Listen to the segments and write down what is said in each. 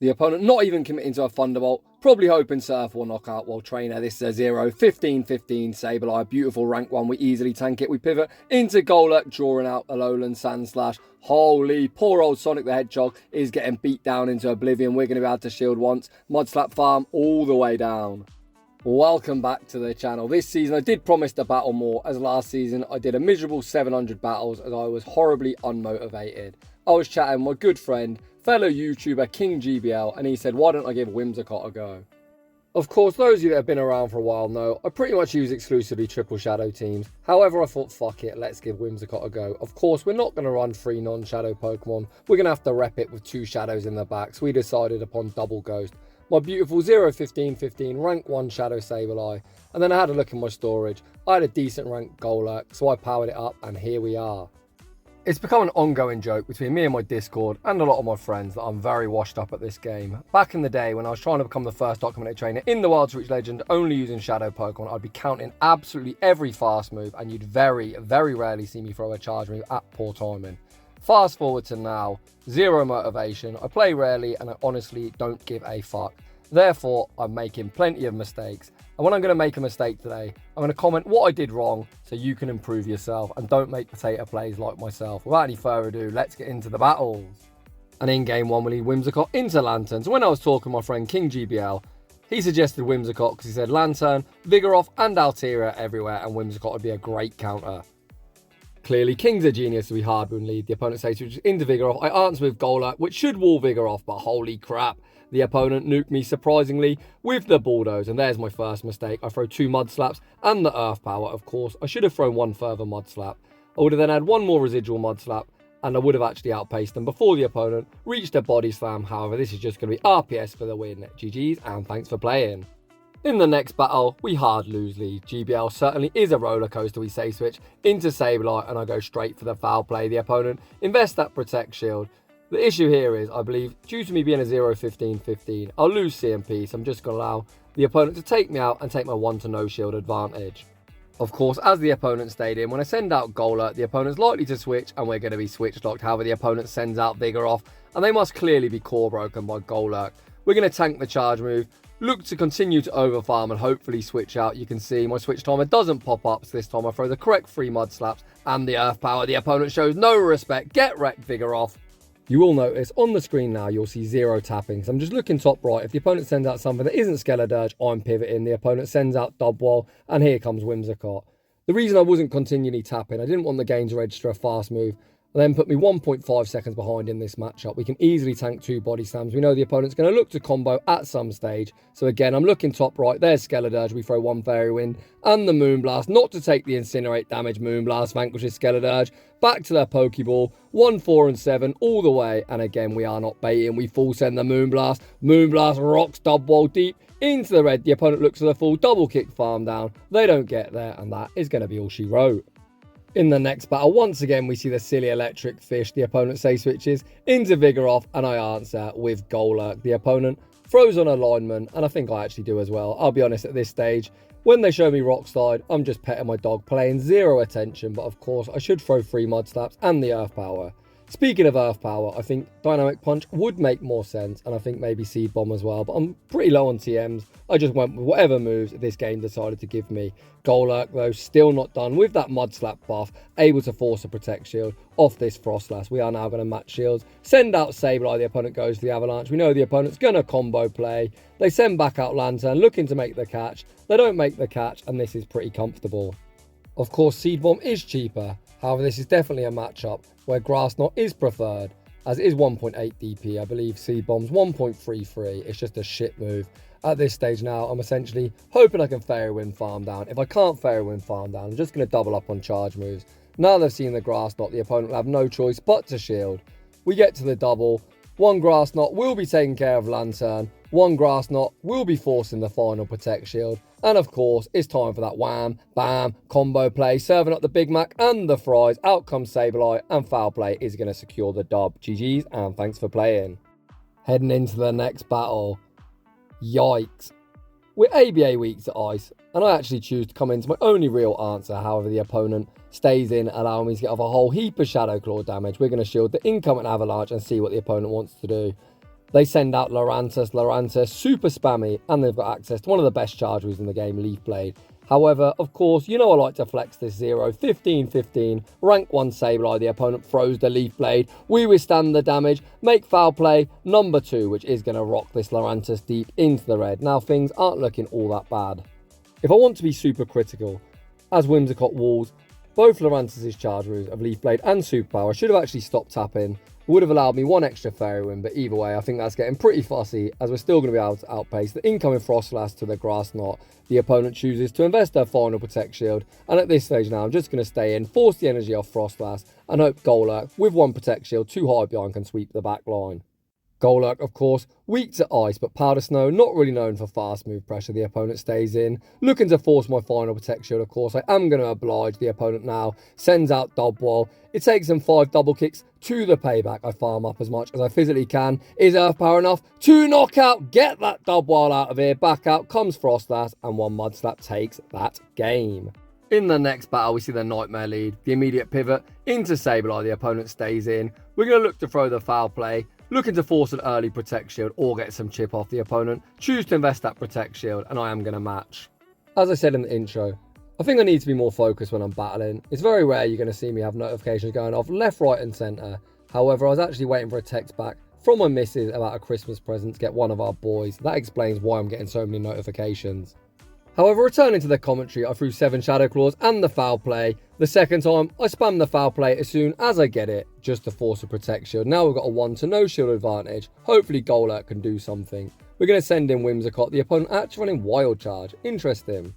The opponent not even committing to a Thunderbolt, probably hoping Surf will knock out while Trainer. This is a 0, 15-15 Sableye, beautiful rank 1, we easily tank it. We pivot into Golurk, drawing out Alolan Sandslash. Holy, poor old Sonic the Hedgehog is getting beat down into oblivion. We're going to be able to shield once. Mudslap farm all the way down. Welcome back to the channel. This season I did promise to battle more, as last season I did a miserable 700 battles as I was horribly unmotivated. I was chatting with my good friend, fellow YouTuber King GBL, and he said, why don't I give Whimsicott a go? Of course, those of you that have been around for a while know I pretty much use exclusively triple shadow teams. However, I thought, fuck it, let's give Whimsicott a go. Of course, we're not going to run 3 non-shadow Pokemon. We're going to have to rep it with 2 shadows in the back, so we decided upon Double Ghost. My beautiful 0-15-15 rank 1 Shadow Sableye, and then I had a look in my storage. I had a decent rank Golurk, so I powered it up, and here we are. It's become an ongoing joke between me and my Discord and a lot of my friends that I'm very washed up at this game. Back in the day when I was trying to become the first documented trainer in the Wild Switch Legend only using Shadow Pokemon, I'd be counting absolutely every fast move and you'd very, very rarely see me throw a charge move at poor timing. Fast forward to now, zero motivation, I play rarely and I honestly don't give a fuck. Therefore, I'm making plenty of mistakes. And when I'm going to make a mistake today, I'm going to comment what I did wrong so you can improve yourself and don't make potato plays like myself. Without any further ado, let's get into the battles. And in game 1, we lead Whimsicott into Lantern. So when I was talking to my friend King GBL, he suggested Whimsicott because he said Lantern, Vigoroth and Altaria everywhere, and Whimsicott would be a great counter. Clearly, King's a genius, so we hard wound lead. The opponent says into Vigoroth. I answer with Golurk, which should wall Vigoroth, but holy crap. The opponent nuked me surprisingly with the Bulldoze, and there's my first mistake. I throw 2 Mud Slaps and the Earth Power, of course. I should have thrown 1 further Mud Slap. I would have then had 1 more residual Mud Slap, and I would have actually outpaced them before the opponent reached a Body Slam. However, this is just going to be RPS for the win. GG's, and thanks for playing. In the next battle, we hard lose lead. GBL certainly is a roller coaster. We say switch into Sableye, and I go straight for the foul play. The opponent invests that Protect Shield. The issue here is, I believe, due to me being a 0-15-15, I'll lose CMP, so I'm just going to allow the opponent to take me out and take my 1-0 shield advantage. Of course, as the opponent stayed in, when I send out Golurk, the opponent's likely to switch, and we're going to be switch locked. However, the opponent sends out Vigoroth, and they must clearly be core broken by Golurk. We're going to tank the charge move, look to continue to overfarm and hopefully switch out. You can see my switch timer doesn't pop up, so this time I throw the correct 3 Mud Slaps and the Earth Power. The opponent shows no respect. Get wrecked, Vigoroth. You will notice on the screen now you'll see 0 tapping. So I'm just looking top right. If the opponent sends out something that isn't Skeledirge, I'm pivoting. The opponent sends out Dubwall, and here comes Whimsicott. The reason I wasn't continually tapping, I didn't want the game to register a fast move and then put me 1.5 seconds behind in this matchup. We can easily tank 2 Body Slams. We know the opponent's going to look to combo at some stage. So again, I'm looking top right. There's Skeledirge. We throw 1 Fairy Wind and the Moonblast, not to take the Incinerate damage. Moonblast vanquishes Skeledirge. Back to their Pokeball. 1, 4, and 7 all the way. And again, we are not baiting. We full send the Moonblast. Moonblast rocks Dubwall deep into the red. The opponent looks for the full double kick farm down. They don't get there, and that is going to be all she wrote. In the next battle, once again, we see the silly electric fish. The opponent say switches into Vigoroth, and I answer with Golurk. The opponent throws on alignment, and I think I actually do as well. I'll be honest, at this stage, when they show me Rock Slide, I'm just petting my dog, paying 0 attention, but of course, I should throw 3 Mud Slaps and the Earth Power. Speaking of Earth Power, I think Dynamic Punch would make more sense, and I think maybe Seed Bomb as well, but I'm pretty low on TMs. I just went with whatever moves this game decided to give me. Golurk, though, still not done with that Mud Slap buff, able to force a Protect Shield off this Frostlass. We are now going to match shields, send out Sableye, the opponent goes for the Avalanche. We know the opponent's going to combo play. They send back out Lantern, looking to make the catch. They don't make the catch, and this is pretty comfortable. Of course, Seed Bomb is cheaper. However, this is definitely a matchup where Grass Knot is preferred, as it is 1.8 DP. I believe Seed Bomb's 1.33. It's just a shit move. At this stage now, I'm essentially hoping I can Fairy Wind farm down. If I can't Fairy Wind farm down, I'm just going to double up on charge moves. Now they've seen the Grass Knot, the opponent will have no choice but to shield. We get to the double. 1 Grass Knot will be taking care of Lantern. 1 Grass Knot will be forcing the final Protect Shield. And of course, it's time for that wham, bam, combo play, serving up the Big Mac and the fries. Out comes Sableye, and foul play is going to secure the dub. GG's, and thanks for playing. Heading into the next battle. Yikes. We're ABA weak to ice, and I actually choose to come into my only real answer. However, the opponent stays in, allowing me to get off a whole heap of Shadow Claw damage. We're going to shield the incoming Avalanche and see what the opponent wants to do. They send out Lurantis, super spammy, and they've got access to one of the best charge moves in the game, Leaf Blade. However, of course, you know I like to flex this 0-15-15, rank 1 Sableye, the opponent throws the Leaf Blade, we withstand the damage, make foul play, number 2, which is going to rock this Lurantis deep into the red. Now things aren't looking all that bad. If I want to be super critical, as Whimsicott walls, both Lurantis' charge moves of Leaf Blade and Superpower should have actually stopped tapping. Would have allowed me one extra Fairy Wind, but either way, I think that's getting pretty fussy, as we're still going to be able to outpace the incoming Frostlass to the Grass Knot. The opponent chooses to invest their final Protect Shield, and at this stage now, I'm just going to stay in, force the energy off Frostlass, and hope Golurk, with one Protect Shield too high behind, can sweep the back line. Golurk, of course, weak to Ice, but Powder Snow, not really known for fast move pressure. The opponent stays in. Looking to force my final Protect Shield, of course. I am going to oblige the opponent now. Sends out Dubwall. It takes them 5 double kicks to the payback. I farm up as much as I physically can. Is Earth Power enough to knock out? Get that Dubwall out of here. Back out comes Frostlass, and one Mud Slap takes that game. In the next battle, we see the Nightmare lead. The immediate pivot into Sableye. The opponent stays in. We're going to look to throw the foul play. Looking to force an early Protect Shield or get some chip off the opponent. Choose to invest that Protect Shield, and I am going to match. As I said in the intro, I think I need to be more focused when I'm battling. It's very rare you're going to see me have notifications going off left, right and centre. However, I was actually waiting for a text back from my missus about a Christmas present to get one of our boys. That explains why I'm getting so many notifications. However, returning to the commentary, I threw 7 Shadow Claws and the foul play. The second time, I spammed the foul play as soon as I get it, just to force a Protect Shield. Now we've got a 1 to no shield advantage. Hopefully Golurk can do something. We're going to send in Whimsicott, the opponent actually running Wild Charge. Interesting.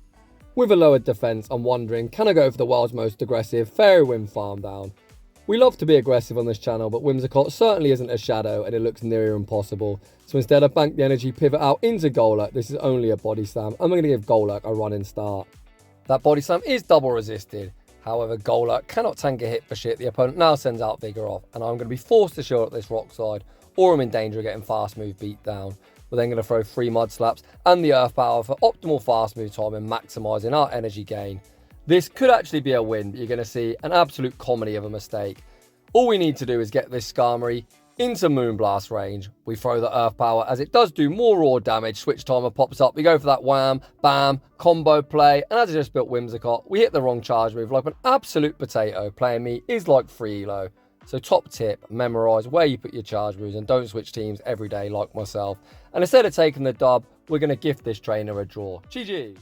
With a lowered defense, I'm wondering, can I go for the world's most aggressive Fairy Wind farm down? We love to be aggressive on this channel, but Whimsicott certainly isn't a shadow and it looks near impossible. So instead of bank the energy, pivot out into Golurk. This is only a body slam. I'm going to give Golurk a running start. That body slam is double resisted. However, Golurk cannot tank a hit for shit. The opponent now sends out Vigor off, and I'm going to be forced to shield at this rock side, or I'm in danger of getting fast move beat down. We're then going to throw 3 Mud Slaps and the Earth Power for optimal fast move time and maximising our energy gain. This could actually be a win, but you're going to see an absolute comedy of a mistake. All we need to do is get this Skarmory into Moonblast range. We throw the Earth Power as it does do more raw damage. Switch timer pops up. We go for that wham, bam, combo play. And as I just built Whimsicott, we hit the wrong charge move like an absolute potato. Playing me is like free elo. So top tip, memorize where you put your charge moves and don't switch teams every day like myself. And instead of taking the dub, we're going to gift this trainer a draw. GG.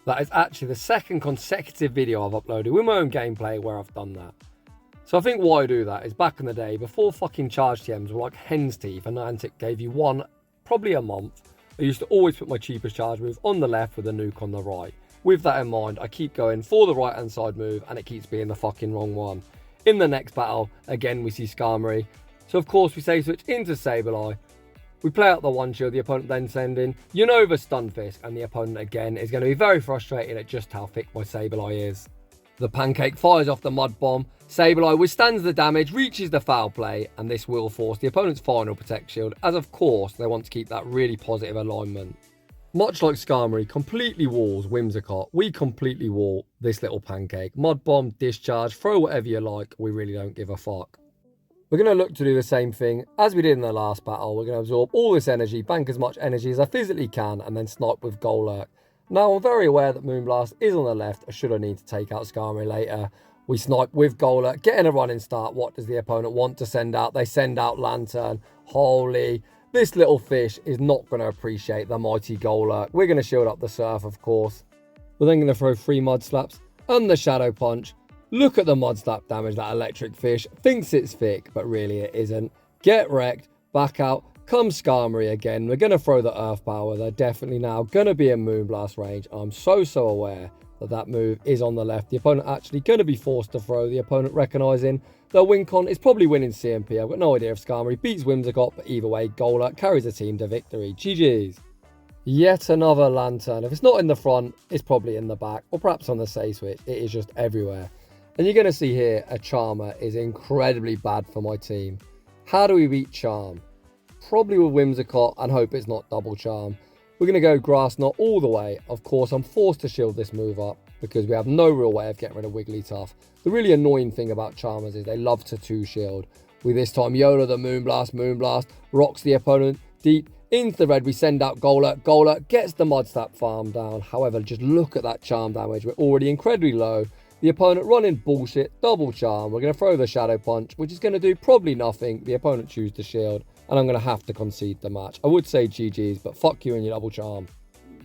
That is actually the second consecutive video I've uploaded with my own gameplay where I've done that. So I think why I do that is back in the day, before fucking charge TMs were like hen's teeth and Niantic gave you one probably a month, I used to always put my cheapest charge move on the left with a nuke on the right. With that in mind, I keep going for the right hand side move and it keeps being the fucking wrong one. In the next battle, again we see Skarmory. So of course we say switch into Sableye. We play out the 1 shield, the opponent then send in Unova Stunfisk, and the opponent again is going to be very frustrated at just how thick my Sableye is. The Pancake fires off the Mud Bomb. Sableye withstands the damage, reaches the foul play, and this will force the opponent's final Protect Shield, as of course they want to keep that really positive alignment. Much like Skarmory completely walls Whimsicott, we completely wall this little Pancake. Mud Bomb, discharge, throw whatever you like, we really don't give a fuck. We're going to look to do the same thing as we did in the last battle. We're going to absorb all this energy, bank as much energy as I physically can, and then snipe with Golurk. Now I'm very aware that Moonblast is on the left, should I need to take out Skarmory later. We snipe with Golurk, getting a running start. What does the opponent want to send out? They send out Lantern. Holy, this little fish is not going to appreciate the mighty Golurk. We're going to shield up the Surf, of course. We're then going to throw 3 Mud Slaps and the Shadow Punch. Look at the Mud Slap damage that electric fish thinks it's thick, but really it isn't. Get wrecked, back out, comes Skarmory again. We're going to throw the Earth Power. They're definitely now going to be in Moonblast range. I'm so aware that that move is on the left. The opponent actually going to be forced to throw. The opponent recognising the win con is probably winning CMP. I've got no idea if Skarmory beats Whimsicott, but either way, Golurk carries the team to victory. GG's. Yet another Lantern. If it's not in the front, it's probably in the back, or perhaps on the say switch. It is just everywhere. And you're going to see here, a Charmer is incredibly bad for my team. How do we beat Charm? Probably with Whimsicott and hope it's not double Charm. We're going to go Grass Knot all the way. Of course, I'm forced to shield this move up because we have no real way of getting rid of Wigglytuff. The really annoying thing about Charmers is they love to 2 shield. We this time YOLO the Moonblast, rocks the opponent deep into the red. We send out Golurk. Golurk gets the Mudslap farm down. However, just look at that charm damage. We're already incredibly low. The opponent running bullshit, double charm. We're going to throw the Shadow Punch, which is going to do probably nothing. The opponent chooses the shield, and I'm going to have to concede the match. I would say GG's, but fuck you and your double charm.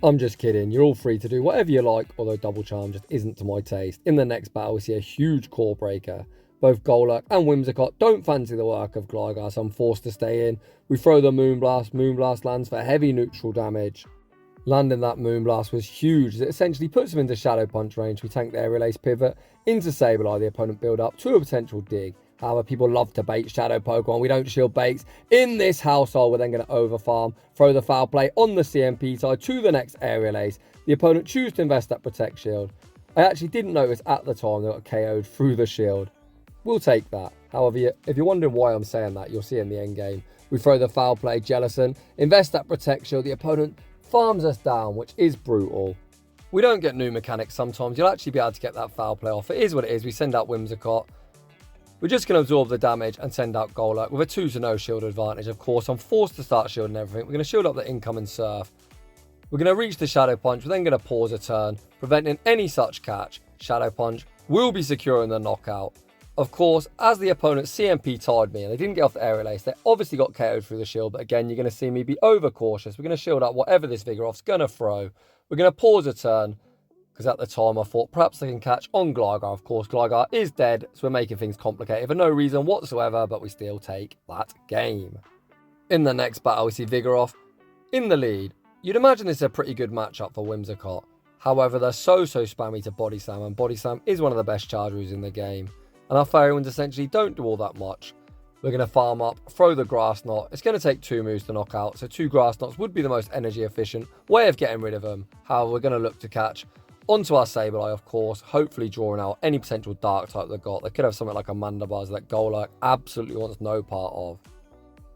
I'm just kidding. You're all free to do whatever you like, although double charm just isn't to my taste. In the next battle, we see a huge core breaker. Both Golurk and Whimsicott don't fancy the work of Gligar, so I'm forced to stay in. We throw the Moonblast. Moonblast lands for heavy neutral damage. Landing that Moonblast was huge, as it essentially puts him into Shadow Punch range. We tank the Aerial Ace pivot into Sableye. The opponent build up to a potential dig. However, people love to bait Shadow Pokemon. We don't shield baits in this household. We're then going to overfarm, throw the foul play on the CMP side to the next Aerial Ace. The opponent chooses to invest that Protect Shield. I actually didn't notice at the time they got KO'd through the shield. We'll take that. However, if you're wondering why I'm saying that, you'll see in the end game. We throw the foul play, Jellicent, invest that Protect Shield. The opponent farms us down, which is brutal. We don't get new mechanics sometimes. You'll actually be able to get that foul play off. It is what it is. We send out Whimsicott. We're just going to absorb the damage and send out Golurk with a 2-0 shield advantage. Of course, I'm forced to start shielding everything. We're going to shield up the incoming Surf. We're going to reach the Shadow Punch. We're then going to pause a turn, preventing any such catch. Shadow Punch will be securing the knockout. Of course, as the opponent CMP tied me and they didn't get off the Aerial Ace, they obviously got KO'd through the shield. But again, you're going to see me be overcautious. We're going to shield up whatever this Vigoroth's going to throw. We're going to pause a turn, because at the time I thought perhaps they can catch on Gligar. Of course, Gligar is dead, so we're making things complicated for no reason whatsoever, but we still take that game. In the next battle, we see Vigoroth in the lead. You'd imagine this is a pretty good matchup for Whimsicott. However, they're so spammy to Body Slam, and Body Slam is one of the best charge moves in the game. And our Fairy Winds essentially don't do all that much. We're going to farm up, throw the Grass Knot. It's going to take 2 moves to knock out, so 2 Grass Knots would be the most energy efficient way of getting rid of them. However, we're going to look to catch onto our Sableye, of course, hopefully drawing out any potential Dark type they've got. They could have something like a Mandibuzz that Golurk absolutely wants no part of.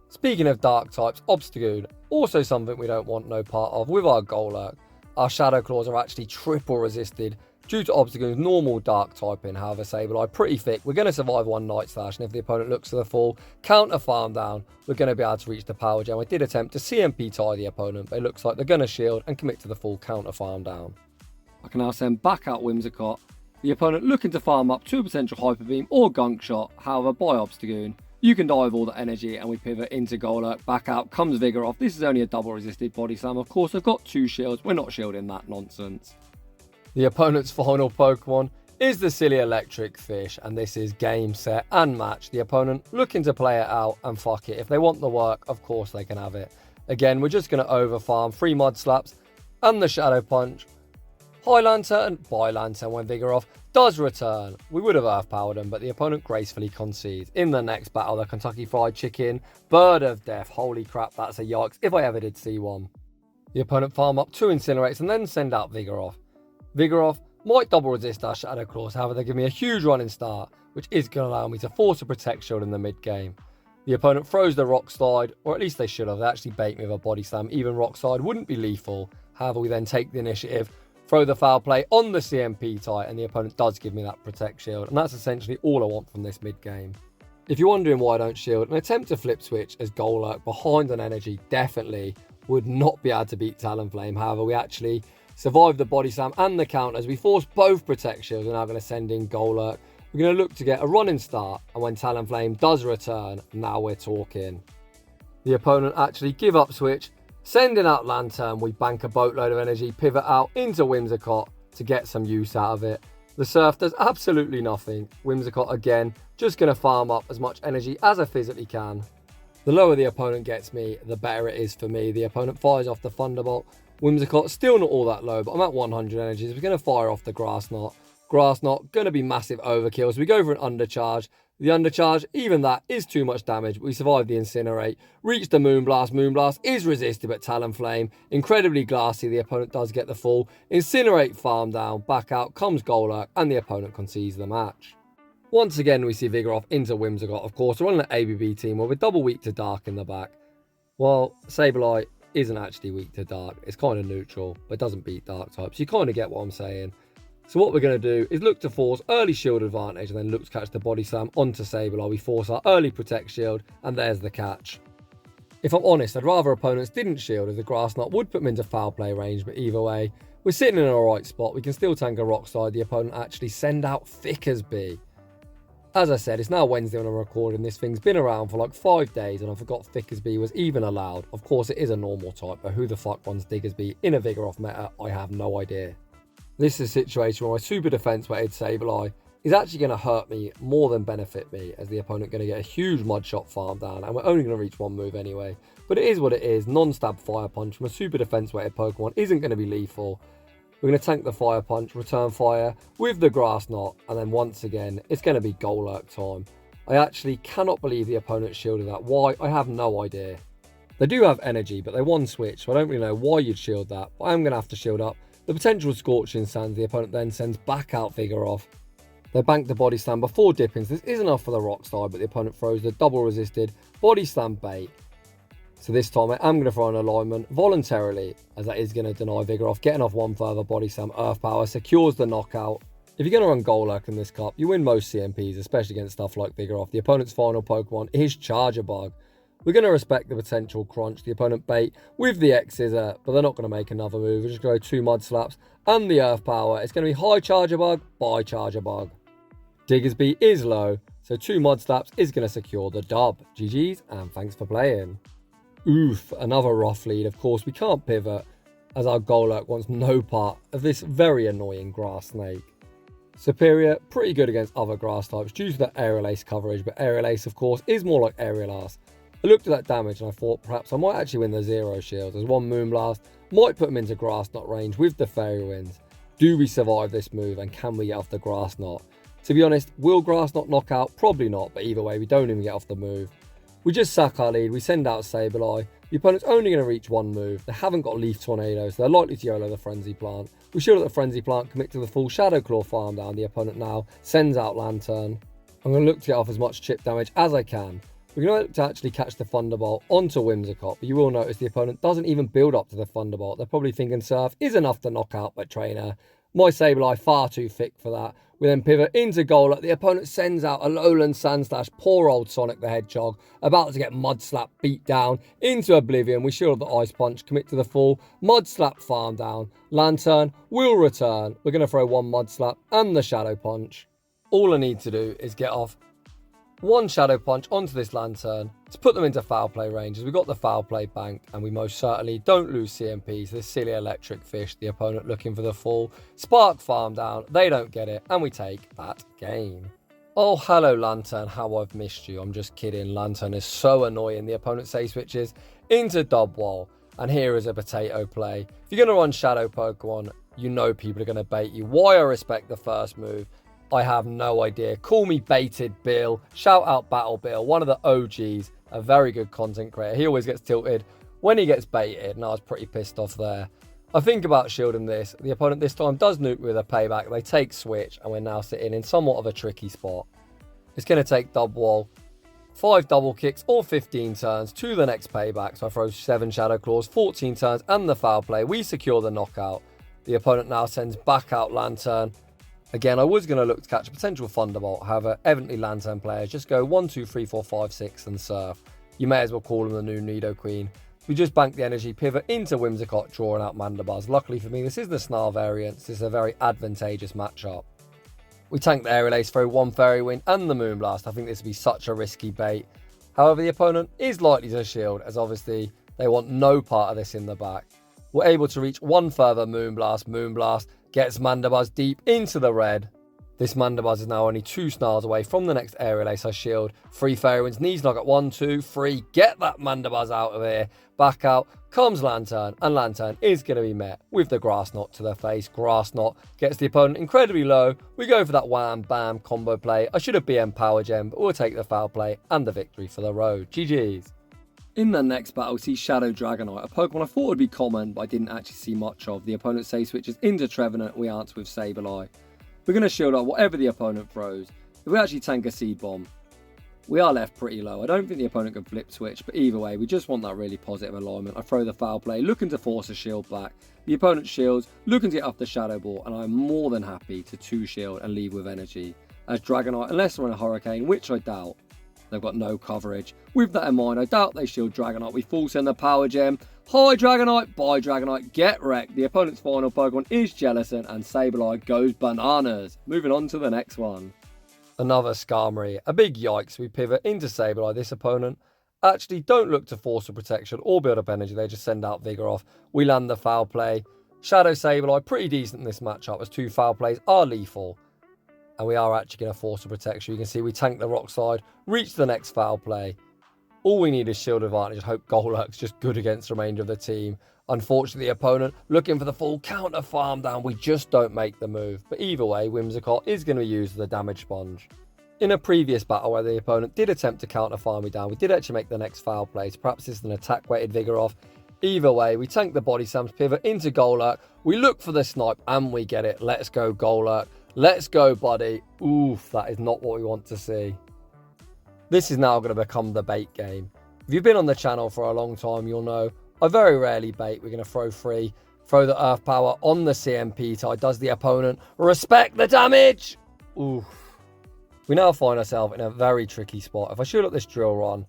Speaking of Dark types, Obstagoon, also something we don't want no part of with our Golurk. Our Shadow Claws are actually triple resisted due to Obstagoon's normal Dark typing. However, Sableye pretty thick. We're going to survive one Night Slash, and if the opponent looks to the full counter farm down, we're going to be able to reach the Power Gem. I did attempt to CMP tie the opponent, but it looks like they're going to shield and commit to the full counter farm down. I can now send back out Whimsicott. The opponent looking to farm up to a potential Hyper Beam or Gunk Shot. However, by Obstagoon, you can die with all the energy, and we pivot into Golurk. Back out comes Vigoroth. This is only a double resisted Body Slam. Of course, I've got 2 shields. We're not shielding that nonsense. The opponent's final Pokemon is the silly electric fish, and this is game, set and match. The opponent looking to play it out and fuck it. If they want the work, of course they can have it. Again, we're just going to overfarm 3 Mud Slaps and the Shadow Punch. High Lantern, By Lantern when Vigoroth does return. We would have Earth Powered him, but the opponent gracefully concedes. In the next battle, the Kentucky Fried Chicken, Bird of Death. Holy crap, that's a yikes if I ever did see one. The opponent farm up 2 Incinerates and then send out Vigoroth. Vigoroth might double resist our Shadow Claws, however they give me a huge running start, which is going to allow me to force a Protect Shield in the mid game. The opponent throws the Rock Slide, or at least they should have. They actually bait me with a Body Slam. Even Rock Slide wouldn't be lethal. However, we then take the initiative, throw the foul play on the CMP tie, and the opponent does give me that Protect Shield, and that's essentially all I want from this mid game. If you're wondering why I don't shield, an attempt to flip switch as Golurk behind on energy definitely would not be able to beat Talonflame. However, we actually survive the Body Slam and the counters. We force both Protect Shields. We're now going to send in Golurk. We're going to look to get a running start, and when Talonflame does return, now we're talking. The opponent actually give up switch, sending out Lantern. We bank a boatload of energy, pivot out into Whimsicott to get some use out of it. The Surf does absolutely nothing. Whimsicott again, just going to farm up as much energy as I physically can. The lower the opponent gets me, the better it is for me. The opponent fires off the Thunderbolt. Whimsicott still not all that low, but I'm at 100 energies. We're going to fire off the Grass Knot. Grass Knot, going to be massive overkill. So we go for an Undercharge. The Undercharge, even that, is too much damage. We survive the Incinerate. Reach the Moonblast. Moonblast is resisted, but Talonflame, incredibly glassy. The opponent does get the full Incinerate farm down. Back out comes Golurk, and the opponent concedes the match. Once again, we see Vigoroth into Whimsicott. Of course, we're on an ABB team where we're double weak to Dark in the back. Well, Sableye isn't actually weak to Dark. It's kind of neutral, but doesn't beat Dark types. You kind of get what I'm saying. So what we're going to do is look to force early shield advantage and then look to catch the body slam onto Sableye. We force our early protect shield and there's the catch. If I'm honest, I'd rather opponents didn't shield as the grass knot would put them into foul play range, but either way, we're sitting in an alright spot. We can still tank a rock slide. The opponent actually send out thick as B. As I said, it's now Wednesday when I'm recording. This thing's been around for like 5 days and I forgot thick as B was even allowed. Of course it is a normal type, but who the fuck runs Diggersby in a Vigoroth meta? I have no idea. This is a situation where my super defense weighted Sableye is actually going to hurt me more than benefit me, as the opponent going to get a huge mud shot farm down and we're only going to reach one move anyway. But it is what it is. Non-stab fire punch from a super defense weighted Pokemon isn't going to be lethal. We're going to tank the fire punch, return fire with the grass knot, and then once again it's going to be Golurk time. I actually cannot believe the opponent shielded that. Why? I have no idea. They do have energy, but they one switch, so I don't really know why you'd shield that, but I'm going to have to shield up. The potential Scorching Sands, the opponent then sends back out Vigoroth. They bank the body slam before dipping, so this is enough for the rock slide, but the opponent throws the double resisted body slam bait. So this time I am going to throw an alignment voluntarily, as that is going to deny Vigoroth. Getting off one further body slam, earth power secures the knockout. If you're going to run Golurk in this cup, you win most CMPs, especially against stuff like Vigoroth. The opponent's final Pokemon is Charger Bug. We're going to respect the potential crunch. The opponent bait with the X-Scissor, but they're not going to make another move. We're just going to go 2 Mud Slaps and the Earth Power. It's going to be high Charger Bug, bye Charger Bug. Diggersby is low, so 2 Mud Slaps is going to secure the dub. GG's and thanks for playing. Oof, another rough lead. Of course, we can't pivot as our Golurk wants no part of this very annoying grass snake. Superior, pretty good against other grass types due to the Aerial Ace coverage, but Aerial Ace, of course, is more like Aerial Ass. I looked at that damage and I thought perhaps I might actually win the Zero Shield, as one Moonblast might put him into Grass Knot range with the Fairy Winds. Do we survive this move and can we get off the Grass Knot? To be honest, will Grass Knot knock out? Probably not, but either way we don't even get off the move. We just sack our lead, we send out Sableye. The opponent's only going to reach one move. They haven't got Leaf Tornado, so they're likely to YOLO the Frenzy Plant. We shield at the Frenzy Plant, commit to the full Shadow Claw farm down. The opponent now sends out Lantern. I'm going to look to get off as much chip damage as I can. We're going to look to actually catch the Thunderbolt onto Whimsicott, but you will notice the opponent doesn't even build up to the Thunderbolt. They're probably thinking Surf is enough to knock out my trainer. My Sableye far too thick for that. We then pivot into Golurk. The opponent sends out a Alolan Sandslash, poor old Sonic the Hedgehog, about to get Mud Slap beat down into oblivion. We shield the Ice Punch, commit to the full Mud Slap farm down. Lantern will return. We're going to throw 1 Mud Slap and the Shadow Punch. All I need to do is get off 1 Shadow Punch onto this Lantern to put them into foul play range, as we got the foul play banked and we most certainly don't lose CMPs. This silly electric fish, the opponent looking for the full Spark farm down, they don't get it and we take that game. Oh hello Lantern, how I've missed you. I'm just kidding, Lantern is so annoying. The opponent say switches into Dubwall and here is a potato play. If you're going to run Shadow Pokemon, you know people are going to bait you. Why I respect the first move, I have no idea. Call me Baited Bill. Shout out Battle Bill, one of the OGs, a very good content creator. He always gets tilted when he gets baited, and I was pretty pissed off there. I think about shielding this. The opponent this time does nuke with a payback. They take switch, and we're now sitting in somewhat of a tricky spot. It's going to take Dubwall 5 double kicks or 15 turns to the next payback. So I throw 7 Shadow Claws, 14 turns, and the foul play. We secure the knockout. The opponent now sends back out Lantern. Again, I was going to look to catch a potential Thunderbolt, however, evidently Lantern players just go 1, 2, 3, 4, 5, 6 and Surf. You may as well call them the new Nidoqueen. We just bank the energy, pivot into Whimsicott, drawing out Mandibuzz. Luckily for me, this is the Snarl variant, so this is a very advantageous matchup. We tank the Aerial Ace, throw 1 Fairy Wind and the Moonblast. I think this would be such a risky bait. However, the opponent is likely to shield, as obviously they want no part of this in the back. We're able to reach 1 further Moonblast. Moonblast gets Mandibuzz deep into the red. This Mandibuzz is now only 2 Snarls away from the next Aerial Ace I shield. 3 Fairy Winds, knees knock at 1, 2, 3. Get that Mandibuzz out of here. Back out comes Lantern, and Lantern is going to be met with the Grass Knot to the face. Grass Knot gets the opponent incredibly low. We go for that wham bam combo play. I should have BM Power Gem, but we'll take the foul play and the victory for the road. GG's. In the next battle, we see Shadow Dragonite, a Pokemon I thought would be common, but I didn't actually see much of. The opponent say switches into Trevenant, we answer with Sableye. We're going to shield up whatever the opponent throws. If we actually tank a Seed Bomb, We are left pretty low. I don't think the opponent can flip switch, but either way, we just want that really positive alignment. I throw the foul play, looking to force a shield back. The opponent shields, looking to get off the Shadow Ball, and I'm more than happy to 2-shield and leave with energy. As Dragonite, unless they're in a Hurricane, which I doubt, they've got no coverage. With that in mind, I doubt they shield Dragonite. We full send the Power Gem. Hi Dragonite, bye Dragonite, get wrecked. The opponent's final Pokemon is Jellicent, and Sableye goes bananas. Moving on to the next one. Another Skarmory, a big yikes. We pivot into Sableye. This opponent actually don't look to force a protection or build up energy. They just send out Vigoroth. We land the foul play. Shadow Sableye, pretty decent in this matchup as 2 foul plays are lethal. And we are actually going to force a protection. You can see we tank the rock side, reach the next foul play. All we need is shield advantage and hope Golurk's just good against the remainder of the team. Unfortunately, the opponent looking for the full counter farm down. We just don't make the move. But either way, Whimsicott is going to be used as a damage sponge. In a previous battle where the opponent did attempt to counter farm me down, we did actually make the next foul play. So perhaps this is an attack weighted Vigoroth. Either way, we tank the body slams, pivot into Golurk. We look for the snipe and we get it. Let's go Golurk. Let's go, buddy. Oof, that is not what we want to see. This is now going to become the bait game. If you've been on the channel for a long time, you'll know I very rarely bait. We're going to throw free, throw the Earth Power on the CMP tie. Does the opponent respect the damage? Oof. We now find ourselves in a very tricky spot. If I shoot up this Drill Run,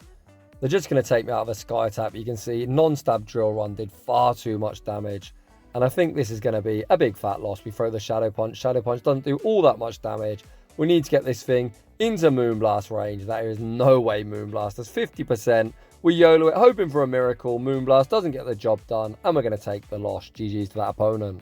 they're just going to take me out of a Sky Tap. You can see non-stab Drill Run did far too much damage. And I think this is going to be a big fat loss. We throw the Shadow Punch. Shadow Punch doesn't do all that much damage. We need to get this thing into Moonblast range. There is no way Moonblast. That's 50%. We YOLO it, hoping for a miracle. Moonblast doesn't get the job done. And we're going to take the loss. GG's to that opponent.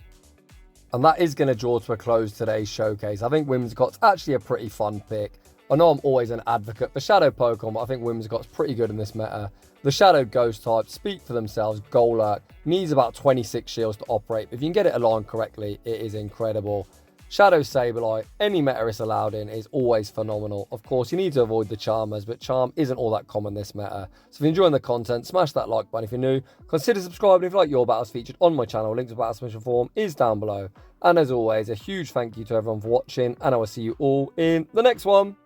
And that is going to draw to a close today's showcase. I think Whimsicott's actually a pretty fun pick. I know I'm always an advocate for Shadow Pokemon, but I think Whimsicott's pretty good in this meta. The Shadow Ghost types speak for themselves. Golurk needs about 26 shields to operate. If you can get it aligned correctly, it is incredible. Shadow Sableye, any meta it's allowed in, is always phenomenal. Of course, you need to avoid the Charmers, but Charm isn't all that common this meta. So if you're enjoying the content, smash that like button. If you're new, consider subscribing if you like your battles featured on my channel. Link to battle submission form is down below. And as always, a huge thank you to everyone for watching, and I will see you all in the next one.